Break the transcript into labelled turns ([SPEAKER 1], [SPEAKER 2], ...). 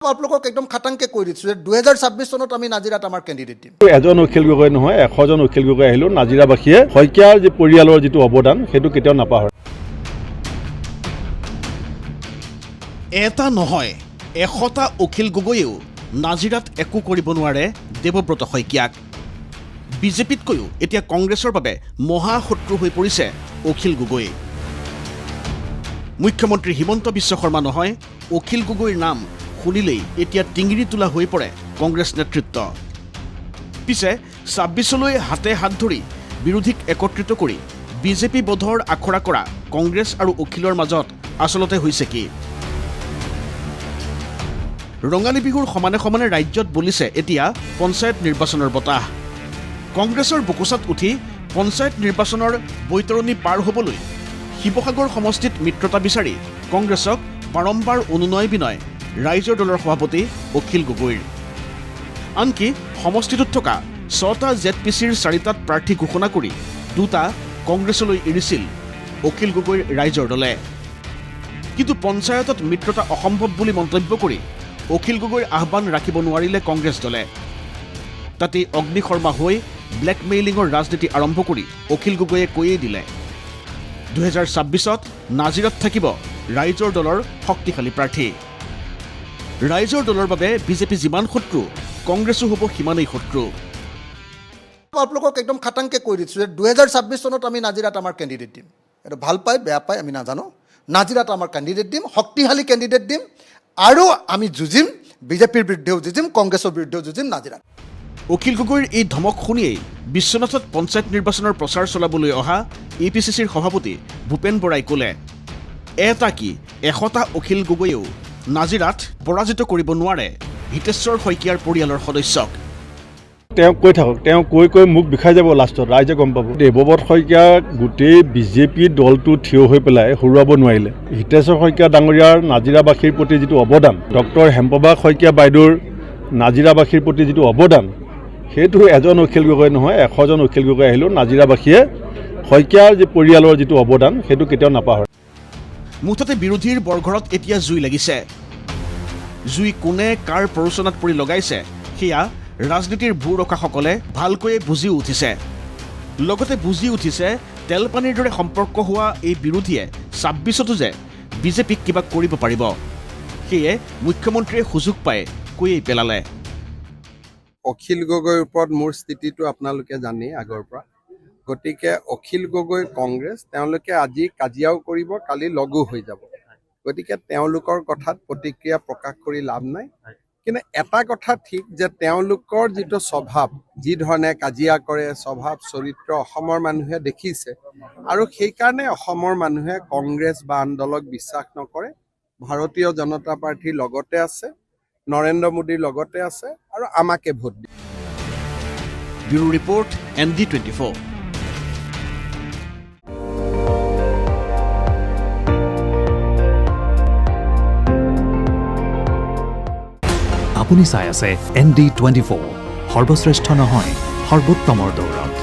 [SPEAKER 1] আপোনালোকক একদম খাটাংকে কৈ দিছোঁ যে 2026 চনত আমি নাজিৰাত আমাৰ কেণ্ডিডেট দিম।
[SPEAKER 2] এজন উকিল গগৈ নহয় 100জন উকিল গগৈ আহিলেও নাজিৰাবাসীয়ে শইকীয়াৰ যি পৰিয়ালৰ যিটো অৱদান সেইটো কেতিয়াও নাপাহৰে।
[SPEAKER 3] এটা নহয় 100টা উকিল গগৈয়েও নাজিৰাত একো কৰিব নোৱাৰে দেৱব্ৰত শইকীয়াক। বিজেপিতকৈও এতিয়া কংগ্ৰেছৰ বাবে মহাশত্ৰু হৈ পৰিছে অখিল গগৈ। মুখ্যমন্ত্ৰী হিমন্ত বিশ্ব শৰ্মা নহয়, অখিল গগৈৰ নাম শুনিলেই এতিয়া টিঙিৰি তোলা হৈ পৰে কংগ্ৰেছ নেতৃত্ব। পিছে 26লৈ হাতে হাত ধৰি বিৰোধীক একত্ৰিত কৰি বিজেপি বধৰ আখৰা কৰা কংগ্ৰেছ আৰু অখিলৰ মাজত আচলতে হৈছে কি? ৰঙালী বিহুৰ সমানে সমানে ৰাজ্যত বলিছে এতিয়া পঞ্চায়ত নিৰ্বাচনৰ বতাহ। কংগ্ৰেছৰ বুকুচাত উঠি পঞ্চায়ত নিৰ্বাচনৰ বৈতৰণি পাৰ হ'বলৈ শিৱসাগৰ সমষ্টিত মিত্ৰতা বিচাৰি কংগ্ৰেছক বাৰম্বাৰ অনুনয় বিনয় ৰাইজৰ দলৰ সভাপতি অখিল গগৈৰ। আনকি সমষ্টিটোত থকা 6টা ZPCৰ 4টাত প্ৰাৰ্থী ঘোষণা কৰি 2টা কংগ্ৰেছলৈ এৰিছিল অখিল গগৈৰ ৰাইজৰ দলে। কিন্তু পঞ্চায়তত মিত্ৰতা অসম্ভৱ বুলি মন্তব্য কৰি অখিল গগৈৰ আহ্বান ৰাখিব নোৱাৰিলে কংগ্ৰেছ দলে। তাতে অগ্নিশৰ্মা হৈ ব্লেকমেইলিঙৰ ৰাজনীতি আৰম্ভ কৰি অখিল গগৈয়ে কৈয়ে দিলে 2026ত নাজিৰাত থাকিব ৰাইজৰ দলৰ শক্তিশালী প্ৰাৰ্থী। ৰাইজৰ দলৰ বাবে বিজেপি যিমান শত্ৰু, কংগ্ৰেছো হ'ব সিমানেই শত্ৰু।
[SPEAKER 1] আপোনালোকক একদম খাটাংকে কৈ দিছোঁ যে 2026 চনত আমি নাজিৰাত আমাৰ কেণ্ডিডেট দিম। এইটো ভাল পায় বেয়া পায় আমি নাজানো। নাজিৰাত আমাৰ কেণ্ডিডেট দিম, শক্তিশালী কেণ্ডিডেট দিম, আৰু আমি যুঁজিম, বিজেপিৰ বিৰুদ্ধেও যুঁজিম, কংগ্ৰেছৰ বিৰুদ্ধেও যুঁজিম নাজিৰাত।
[SPEAKER 3] অখিল গগৈৰ এই ধমক শুনিয়েই বিশ্বনাথত পঞ্চায়ত নিৰ্বাচনৰ প্ৰচাৰ চলাবলৈ অহা APCCৰ সভাপতি ভূপেন বৰাই ক'লে, এটা কি 100টা অখিল গগৈয়েও নাজিৰাত পৰাজিত কৰিব নোৱাৰে হিতেশ্বৰ শইকীয়াৰ পৰিয়ালৰ সদস্যক।
[SPEAKER 2] তেওঁ কৈ থাকক, তেওঁ কৈ কৈ মুখ বিষাই যাব, লাষ্টত ৰাইজে গম পাব। দেৱব্ৰত শইকীয়াক গোটেই বিজেপি দলটো থিয় হৈ পেলাই হৰুৱাব নোৱাৰিলে। হিতেশ্বৰ শইকীয়া ডাঙৰীয়াৰ নাজিৰাবাসীৰ প্ৰতি যিটো অৱদান, ডক্টৰ হেমপ্ৰভা শইকীয়া বাইদেউৰ নাজিৰাবাসীৰ প্ৰতি যিটো অৱদান, সেইটো এজন উকিল গগৈ নহয় 100জন উকিল গগৈ আহিলেও নাজিৰাবাসীয়ে শইকীয়াৰ যি পৰিয়ালৰ যিটো অৱদান সেইটো কেতিয়াও নাপাহৰে।
[SPEAKER 3] মুঠতে বিৰোধীৰ বৰঘৰত এতিয়া জুই লাগিছে। জুই কোনে কাৰ প্ৰৰোচনাত পৰি লগাইছে সেয়া ৰাজনীতিৰ ভূ ৰখাসকলে ভালকৈয়ে বুজিও উঠিছে। লগতে বুজি উঠিছে তেলপানীৰ দৰে সম্পৰ্ক হোৱা এই বিৰোধীয়ে 26তো যে বিজেপিক কিবা কৰিব পাৰিব। সেয়ে মুখ্যমন্ত্ৰীয়ে সুযোগ পাই কৈয়েই পেলালে।
[SPEAKER 4] অখিল গগৈৰ ওপৰত মোৰ স্থিতিটো আপোনালোকে জানেই আগৰ পৰা। গতিকে অখিল গগৈ কংগ্ৰেছ, তেওঁলোকে আজি কাজিয়াও কৰিব, কালি লগো হৈ যাব। গতিকে তেওঁলোকৰ কথাত প্ৰতিক্ৰিয়া প্ৰকাশ কৰি লাভ নাই। কিন্তু এটা কথা ঠিক যে তেওঁলোকৰ যিটো স্বভাৱ, যি ধৰণে কাজিয়া কৰে, স্বভাৱ চৰিত্ৰ অসমৰ মানুহে দেখিছে, আৰু সেইকাৰণে অসমৰ মানুহে কংগ্ৰেছ বা আন দলক বিশ্বাস নকৰে। ভাৰতীয় জনতা পাৰ্টীৰ লগতে আছে, নৰেন্দ্ৰ মোদীৰ লগতে আছে, আৰু আমাকে ভোট দিয়ে।
[SPEAKER 3] Bureau report ND24।
[SPEAKER 5] আপুনি চাই আছে ND24, সৰ্বশ্ৰেষ্ঠ নহয় সৰ্বোত্তমৰ দৌৰ।